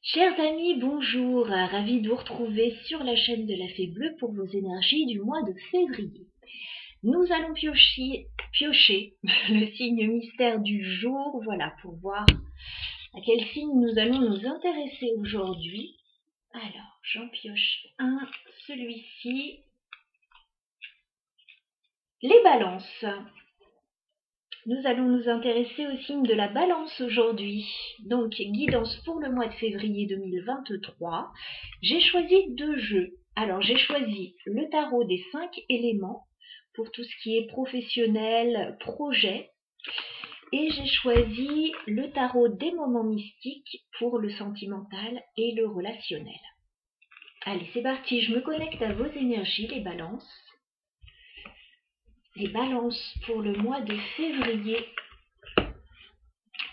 Chers amis, bonjour, ravi de vous retrouver sur la chaîne de la Fée Bleue pour vos énergies du mois de février. Nous allons piocher le signe mystère du jour, voilà, pour voir à quel signe nous allons nous intéresser aujourd'hui. Alors, j'en pioche un, celui-ci. Les balances. Nous allons nous intéresser au signe de la balance aujourd'hui. Donc, guidance pour le mois de février 2023. J'ai choisi deux jeux. Alors, j'ai choisi le tarot des 5 éléments pour tout ce qui est professionnel, projet. Et j'ai choisi le tarot des moments mystiques pour le sentimental et le relationnel. Allez, c'est parti, je me connecte à vos énergies, les balances. Les balances pour le mois de février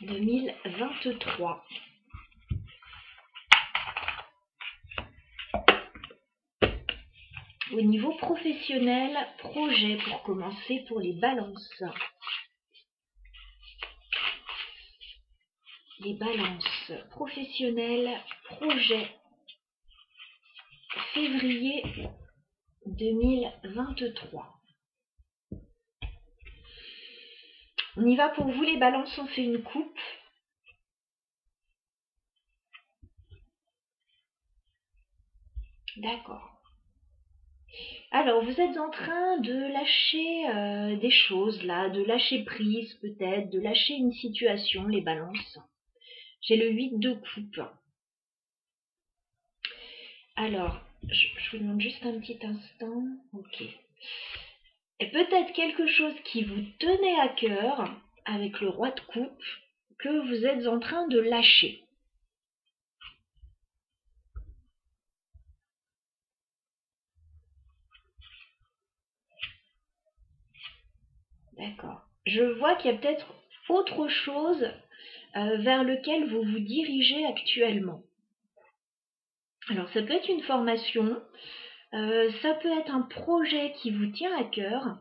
2023. Au niveau professionnel, projet pour commencer pour les balances. Les balances professionnelles, projet, février 2023. On y va pour vous les balances, on fait une coupe. D'accord. Alors, vous êtes en train de lâcher des choses là, de lâcher prise peut-être, de lâcher une situation, les balances. J'ai le 8 de coupe. Alors, je vous demande juste un petit instant. Ok. Et peut-être quelque chose qui vous tenait à cœur avec le roi de coupe que vous êtes en train de lâcher. D'accord. Je vois qu'il y a peut-être autre chose vers lequel vous vous dirigez actuellement. Alors, ça peut être une formation, ça peut être un projet qui vous tient à cœur.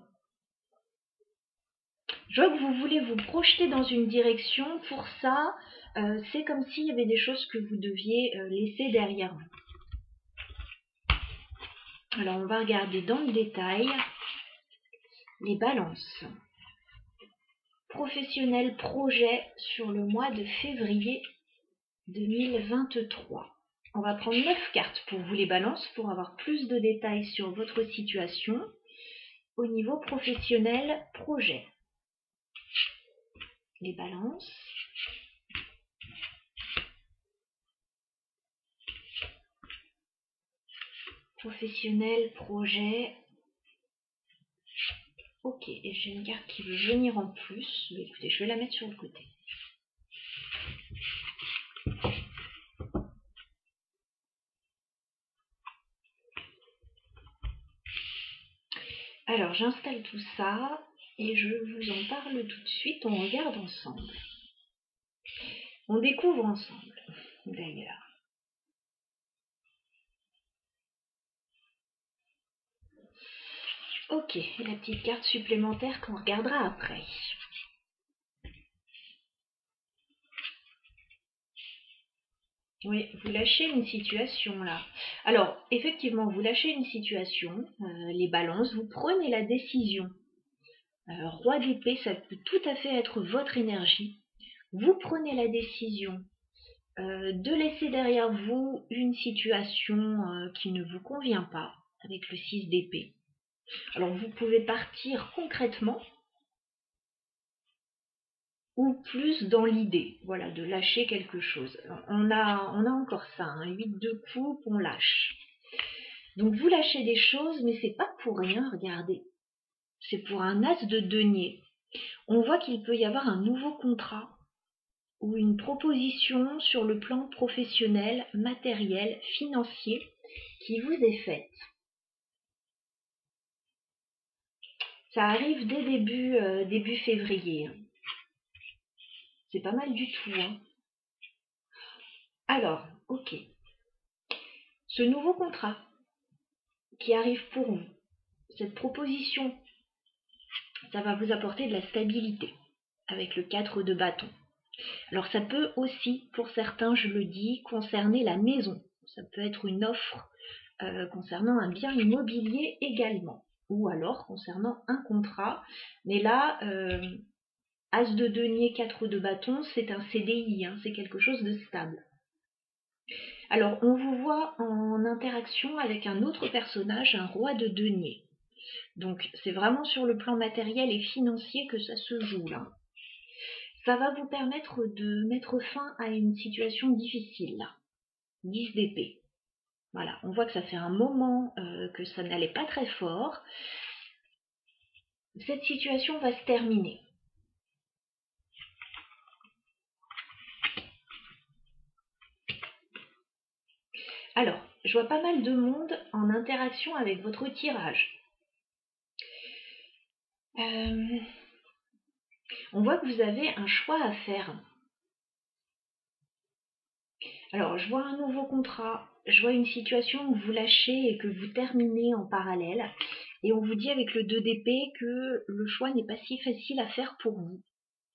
Je vois que vous voulez vous projeter dans une direction. Pour ça, c'est comme s'il y avait des choses que vous deviez laisser derrière vous. Alors, on va regarder dans le détail les balances. Professionnel projet sur le mois de février 2023. On va prendre 9 cartes pour vous les balances pour avoir plus de détails sur votre situation au niveau professionnel projet. Les balances. Professionnel projet. Ok, et j'ai une carte qui veut venir en plus. Mais écoutez, je vais la mettre sur le côté. Alors, j'installe tout ça et je vous en parle tout de suite. On regarde ensemble. On découvre ensemble, d'ailleurs. Ok, la petite carte supplémentaire qu'on regardera après. Oui, vous lâchez une situation là. Alors, effectivement, vous lâchez une situation, les balances, vous prenez la décision. Roi d'épée, ça peut tout à fait être votre énergie. Vous prenez la décision de laisser derrière vous une situation qui ne vous convient pas, avec le 6 d'épée. Alors, vous pouvez partir concrètement ou plus dans l'idée, voilà, de lâcher quelque chose. On a encore ça, hein, 8 de coupe, on lâche. Donc vous lâchez des choses, mais c'est pas pour rien, regardez. C'est pour un as de denier. On voit qu'il peut y avoir un nouveau contrat ou une proposition sur le plan professionnel, matériel, financier qui vous est faite. Ça arrive dès début février. C'est pas mal du tout. Hein. Alors, ok. Ce nouveau contrat qui arrive pour vous, cette proposition, ça va vous apporter de la stabilité avec le 4 de bâton. Alors ça peut aussi, pour certains, je le dis, concerner la maison. Ça peut être une offre concernant un bien immobilier également, ou alors concernant un contrat. Mais là, As de denier, 4 de bâton, c'est un CDI, hein, c'est quelque chose de stable. Alors, on vous voit en interaction avec un autre personnage, un roi de denier. Donc, c'est vraiment sur le plan matériel et financier que ça se joue là. Ça va vous permettre de mettre fin à une situation difficile là. 10 d'épée. Voilà, on voit que ça fait un moment que ça n'allait pas très fort. Cette situation va se terminer. Alors, je vois pas mal de monde en interaction avec votre tirage. On voit que vous avez un choix à faire. Alors, je vois un nouveau contrat, je vois une situation où vous lâchez et que vous terminez en parallèle. Et on vous dit avec le 2 d'épée que le choix n'est pas si facile à faire pour vous.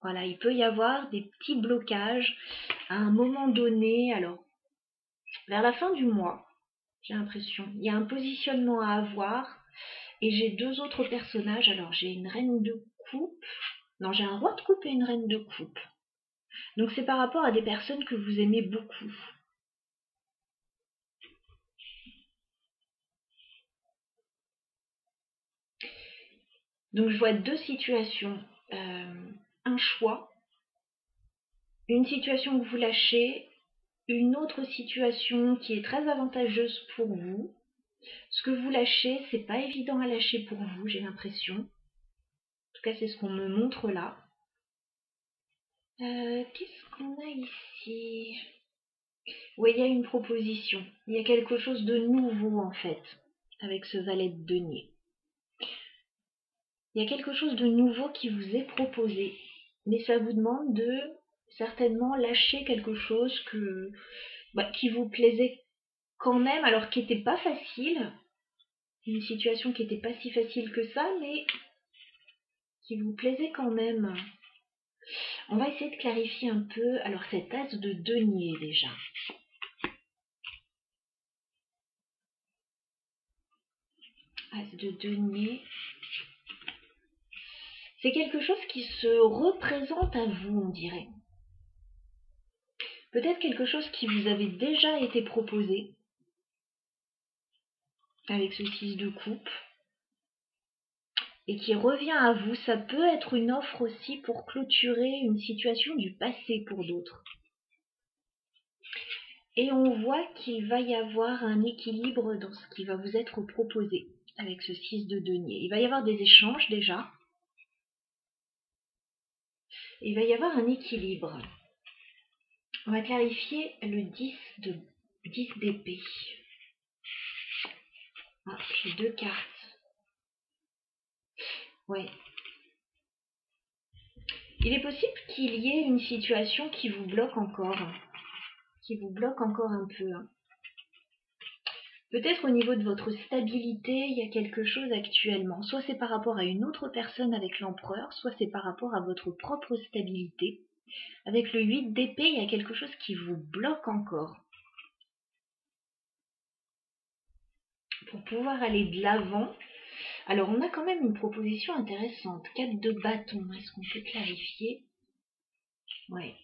Voilà, il peut y avoir des petits blocages à un moment donné. Alors, vers la fin du mois, j'ai l'impression, il y a un positionnement à avoir. Et j'ai deux autres personnages. Alors, j'ai une reine de coupe. Non, j'ai un roi de coupe et une reine de coupe. Donc, c'est par rapport à des personnes que vous aimez beaucoup. Donc, je vois deux situations. Un choix, une situation que vous lâchez, une autre situation qui est très avantageuse pour vous. Ce que vous lâchez, c'est pas évident à lâcher pour vous, j'ai l'impression. En tout cas, c'est ce qu'on me montre là. Qu'est-ce qu'on a ici? Oui, il y a une proposition. Il y a quelque chose de nouveau en fait, avec ce valet de denier. Il y a quelque chose de nouveau qui vous est proposé, mais ça vous demande de certainement lâcher quelque chose qui vous plaisait quand même, alors qui n'était pas facile, une situation qui n'était pas si facile que ça, mais qui vous plaisait quand même. On va essayer de clarifier un peu. Alors cet as de denier déjà. As de denier. C'est quelque chose qui se représente à vous, on dirait. Peut-être quelque chose qui vous avait déjà été proposé avec ce 6 de coupe et qui revient à vous. Ça peut être une offre aussi pour clôturer une situation du passé pour d'autres. Et on voit qu'il va y avoir un équilibre dans ce qui va vous être proposé avec ce 6 de denier. Il va y avoir des échanges déjà. Il va y avoir un équilibre. On va clarifier le 10 d'épée. Ah, j'ai deux cartes. Ouais. Il est possible qu'il y ait une situation qui vous bloque encore. Qui vous bloque encore un peu. Peut-être au niveau de votre stabilité, il y a quelque chose actuellement. Soit c'est par rapport à une autre personne avec l'empereur, soit c'est par rapport à votre propre stabilité. Avec le 8 d'épée, il y a quelque chose qui vous bloque encore. Pour pouvoir aller de l'avant. Alors, on a quand même une proposition intéressante. 4 de bâton, est-ce qu'on peut clarifier? Ouais.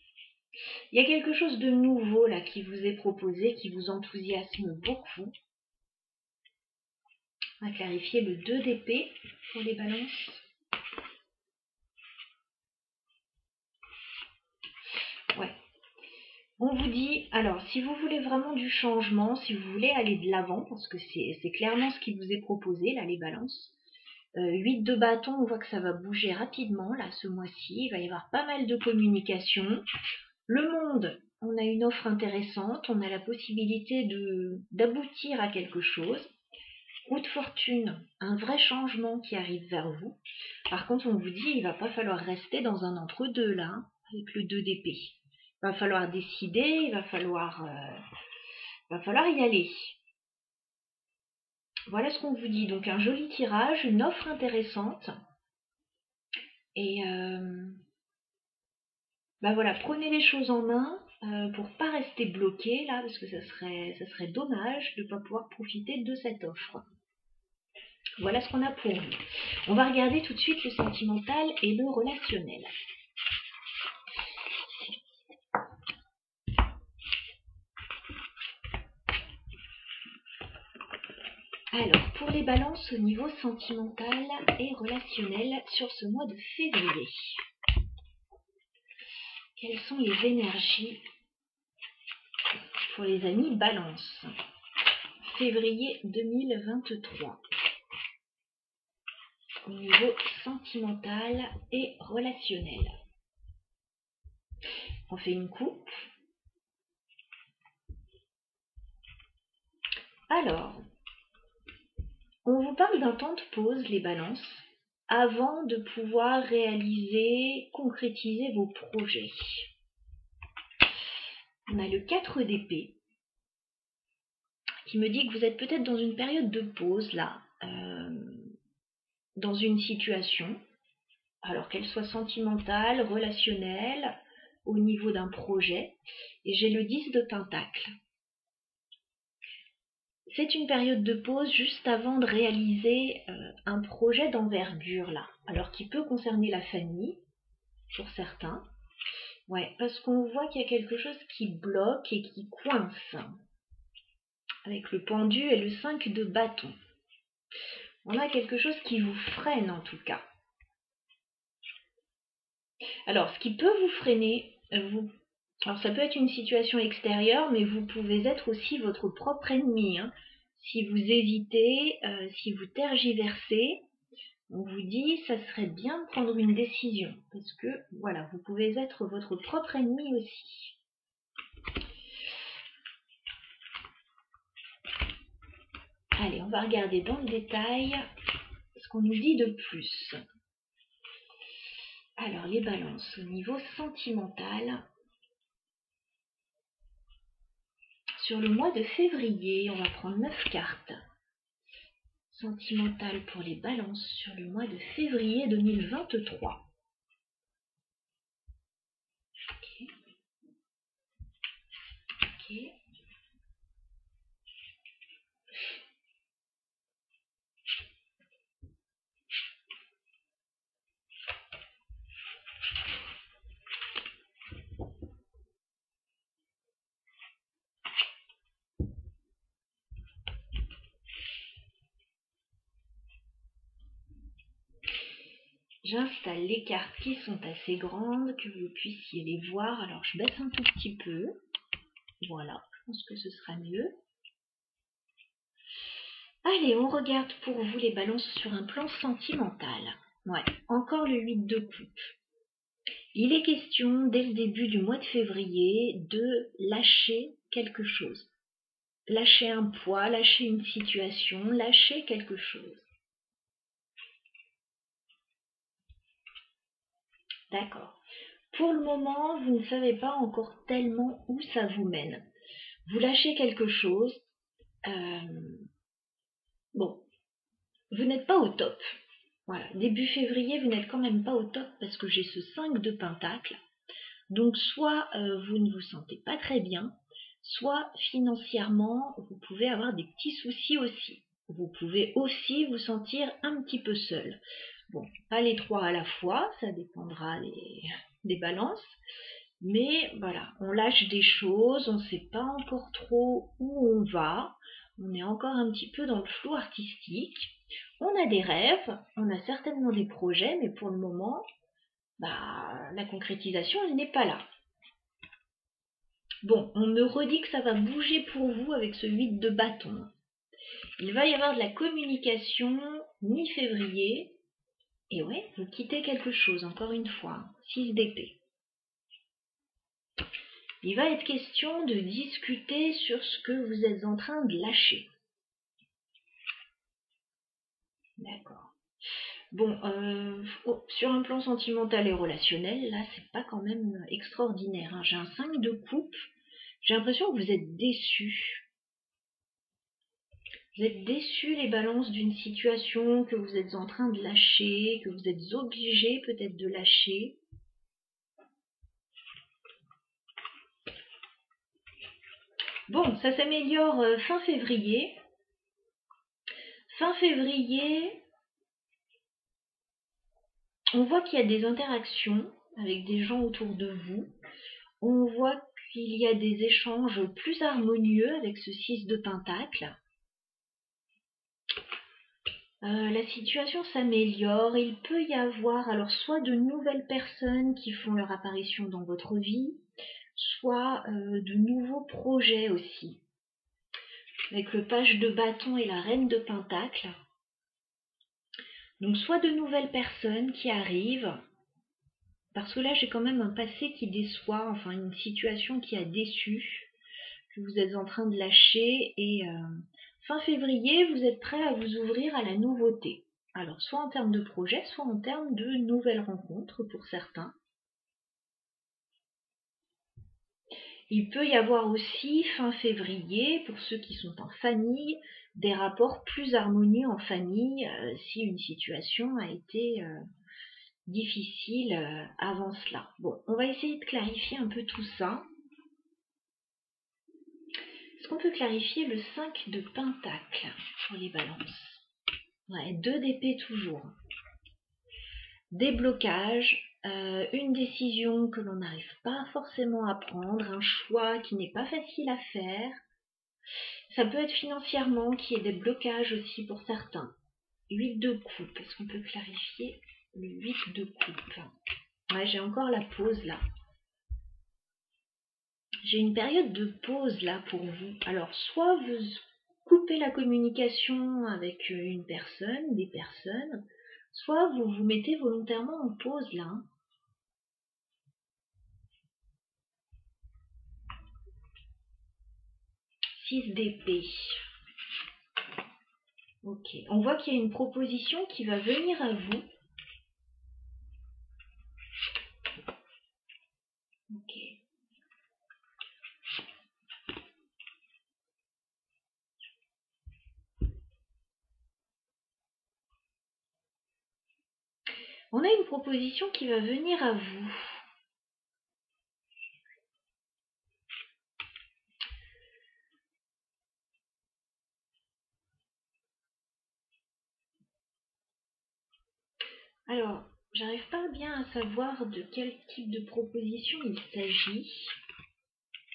Il y a quelque chose de nouveau là qui vous est proposé, qui vous enthousiasme beaucoup. On va clarifier le 2 d'épée pour les balances. Ouais. On vous dit, alors, si vous voulez vraiment du changement, si vous voulez aller de l'avant, parce que c'est clairement ce qui vous est proposé, là, les balances. 8 de bâton, on voit que ça va bouger rapidement, là, ce mois-ci. Il va y avoir pas mal de communication. Le monde, on a une offre intéressante, on a la possibilité d'aboutir à quelque chose. Roue de fortune, un vrai changement qui arrive vers vous. Par contre, on vous dit, il va pas falloir rester dans un entre-deux, là, avec le 2 d'épée. Il va falloir décider, il va falloir y aller. Voilà ce qu'on vous dit. Donc un joli tirage, une offre intéressante. Et bah voilà, prenez les choses en main pour pas rester bloqué là, parce que ça serait dommage de ne pas pouvoir profiter de cette offre. Voilà ce qu'on a pour vous. On va regarder tout de suite le sentimental et le relationnel. Alors, pour les balances au niveau sentimental et relationnel sur ce mois de février, quelles sont les énergies pour les amis balance février 2023 au niveau sentimental et relationnel? On fait une coupe. Alors, on vous parle d'un temps de pause, les balances, avant de pouvoir réaliser, concrétiser vos projets. On a le 4 d'épée qui me dit que vous êtes peut-être dans une période de pause là, dans une situation, alors qu'elle soit sentimentale, relationnelle, au niveau d'un projet. Et j'ai le 10 de pentacle. C'est une période de pause juste avant de réaliser un projet d'envergure là, alors qui peut concerner la famille, pour certains. Ouais, parce qu'on voit qu'il y a quelque chose qui bloque et qui coince, avec le pendu et le 5 de bâton. On a quelque chose qui vous freine en tout cas. Alors, ce qui peut vous freiner, alors ça peut être une situation extérieure, mais vous pouvez être aussi votre propre ennemi. Hein. Si vous hésitez, si vous tergiversez, on vous dit ça serait bien de prendre une décision, parce que voilà, vous pouvez être votre propre ennemi aussi. Allez, on va regarder dans le détail ce qu'on nous dit de plus. Alors, les balances au niveau sentimental. Sur le mois de février, on va prendre 9 cartes. Sentimental pour les balances sur le mois de février 2023. Ok. Ok. J'installe les cartes qui sont assez grandes, que vous puissiez les voir. Alors je baisse un tout petit peu. Voilà, je pense que ce sera mieux. Allez, on regarde pour vous les balances sur un plan sentimental. Ouais, encore le 8 de coupe. Il est question, dès le début du mois de février, de lâcher quelque chose. Lâcher un poids, lâcher une situation, lâcher quelque chose. D'accord. Pour le moment, vous ne savez pas encore tellement où ça vous mène. Vous lâchez quelque chose. Bon, vous n'êtes pas au top. Voilà, début février, vous n'êtes quand même pas au top parce que j'ai ce 5 de pentacle. Donc soit vous ne vous sentez pas très bien, soit financièrement, vous pouvez avoir des petits soucis aussi. Vous pouvez aussi vous sentir un petit peu seul. Bon, pas les trois à la fois, ça dépendra des balances. Mais voilà, on lâche des choses, on ne sait pas encore trop où on va. On est encore un petit peu dans le flou artistique. On a des rêves, on a certainement des projets, mais pour le moment, la concrétisation, elle n'est pas là. Bon, on me redit que ça va bouger pour vous avec ce 8 de bâton. Il va y avoir de la communication mi-février. Et ouais, vous quittez quelque chose, encore une fois. 6 d'épée. Il va être question de discuter sur ce que vous êtes en train de lâcher. D'accord. Bon, sur un plan sentimental et relationnel, là, c'est pas quand même extraordinaire. Hein. J'ai un 5 de coupe. J'ai l'impression que vous êtes déçus. Vous êtes déçus, les balances, d'une situation que vous êtes en train de lâcher, que vous êtes obligés peut-être de lâcher. Bon, ça s'améliore fin février. Fin février, on voit qu'il y a des interactions avec des gens autour de vous. On voit qu'il y a des échanges plus harmonieux avec ce 6 de Pentacle. La situation s'améliore. Il peut y avoir alors soit de nouvelles personnes qui font leur apparition dans votre vie, soit de nouveaux projets aussi. Avec le page de bâton et la reine de Pentacle. Donc soit de nouvelles personnes qui arrivent, parce que là j'ai quand même un passé qui déçoit, enfin une situation qui a déçu, que vous êtes en train de lâcher, et fin février vous êtes prêt à vous ouvrir à la nouveauté. Alors soit en termes de projet, soit en termes de nouvelles rencontres pour certains. Il peut y avoir aussi fin février, pour ceux qui sont en famille, des rapports plus harmonieux en famille si une situation a été difficile avant cela. Bon, on va essayer de clarifier un peu tout ça. Est-ce qu'on peut clarifier le 5 de Pentacle pour les balances? Ouais, 2 d'épée toujours. Des blocages, une décision que l'on n'arrive pas forcément à prendre, un choix qui n'est pas facile à faire. Ça peut être financièrement qu'il y ait des blocages aussi pour certains. 8 de coupe, est-ce qu'on peut clarifier le 8 de coupe? Ouais, j'ai encore la pause là. J'ai une période de pause là pour vous. Alors, soit vous coupez la communication avec une personne, des personnes, soit vous vous mettez volontairement en pause là. 6 d'épée. Ok, on voit qu'il y a une proposition qui va venir à vous. Ok. On a une proposition qui va venir à vous. Alors, j'arrive pas bien à savoir de quel type de proposition il s'agit.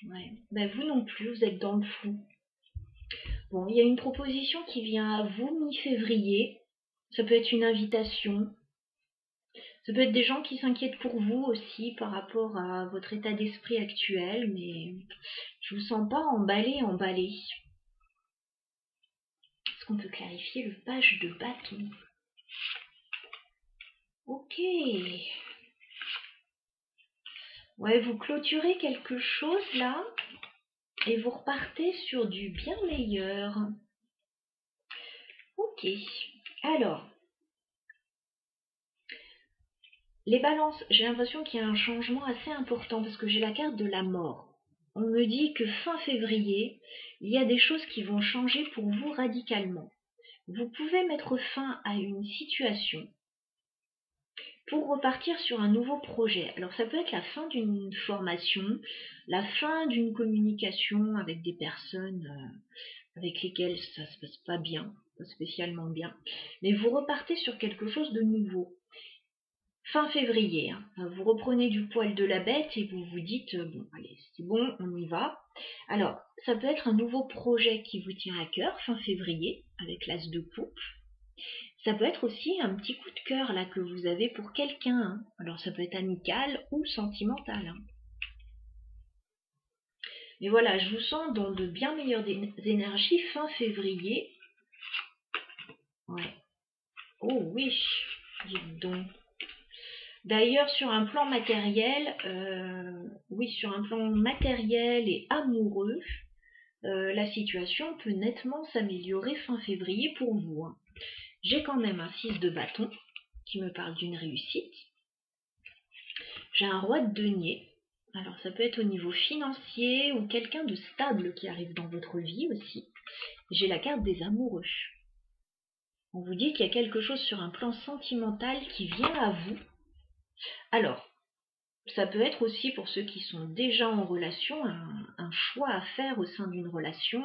Ouais. Ben vous non plus, vous êtes dans le flou. Bon, il y a une proposition qui vient à vous mi-février. Ça peut être une invitation. Ça peut être des gens qui s'inquiètent pour vous aussi par rapport à votre état d'esprit actuel, mais je vous sens pas emballé. Est-ce qu'on peut clarifier le page de bâton? Ok. Ouais, vous clôturez quelque chose là et vous repartez sur du bien meilleur. Ok. Alors, les balances, j'ai l'impression qu'il y a un changement assez important parce que j'ai la carte de la mort. On me dit que fin février, il y a des choses qui vont changer pour vous radicalement. Vous pouvez mettre fin à une situation pour repartir sur un nouveau projet. Alors ça peut être la fin d'une formation, la fin d'une communication avec des personnes avec lesquelles ça se passe pas bien, pas spécialement bien, mais vous repartez sur quelque chose de nouveau. Fin février, hein, vous reprenez du poil de la bête et vous vous dites bon allez c'est bon, on y va. Alors ça peut être un nouveau projet qui vous tient à cœur fin février avec l'as de coupe. Ça peut être aussi un petit coup de cœur là que vous avez pour quelqu'un. Hein. Alors ça peut être amical ou sentimental. Hein. Mais voilà, je vous sens dans de bien meilleures énergies fin février. Ouais. Oh oui, dites donc. D'ailleurs, sur un plan matériel, oui, sur un plan matériel et amoureux, la situation peut nettement s'améliorer fin février pour vous. Hein. J'ai quand même un 6 de bâton qui me parle d'une réussite. J'ai un roi de denier. Alors ça peut être au niveau financier ou quelqu'un de stable qui arrive dans votre vie aussi. J'ai la carte des amoureux. On vous dit qu'il y a quelque chose sur un plan sentimental qui vient à vous. Alors, Ça peut être aussi pour ceux qui sont déjà en relation, un choix à faire au sein d'une relation.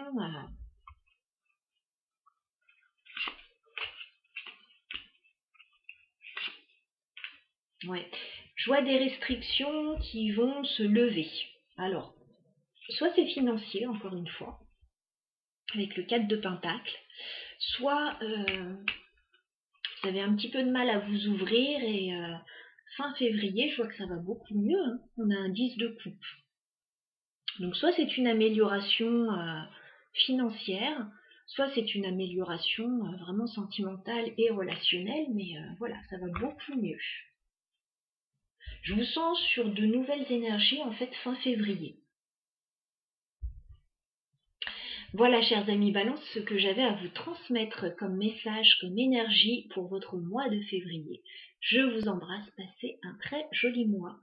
Ouais. Je vois des restrictions qui vont se lever. Alors, soit c'est financier, encore une fois, avec le 4 de Pentacle, soit vous avez un petit peu de mal à vous ouvrir et fin février, je vois que ça va beaucoup mieux. Hein. On a un 10 de coupe. Donc soit c'est une amélioration financière, soit c'est une amélioration vraiment sentimentale et relationnelle, mais voilà, ça va beaucoup mieux. Je vous sens sur de nouvelles énergies en fait fin février. Voilà, chers amis Balance, ce que j'avais à vous transmettre comme message, comme énergie pour votre mois de février. Je vous embrasse, passez un très joli mois.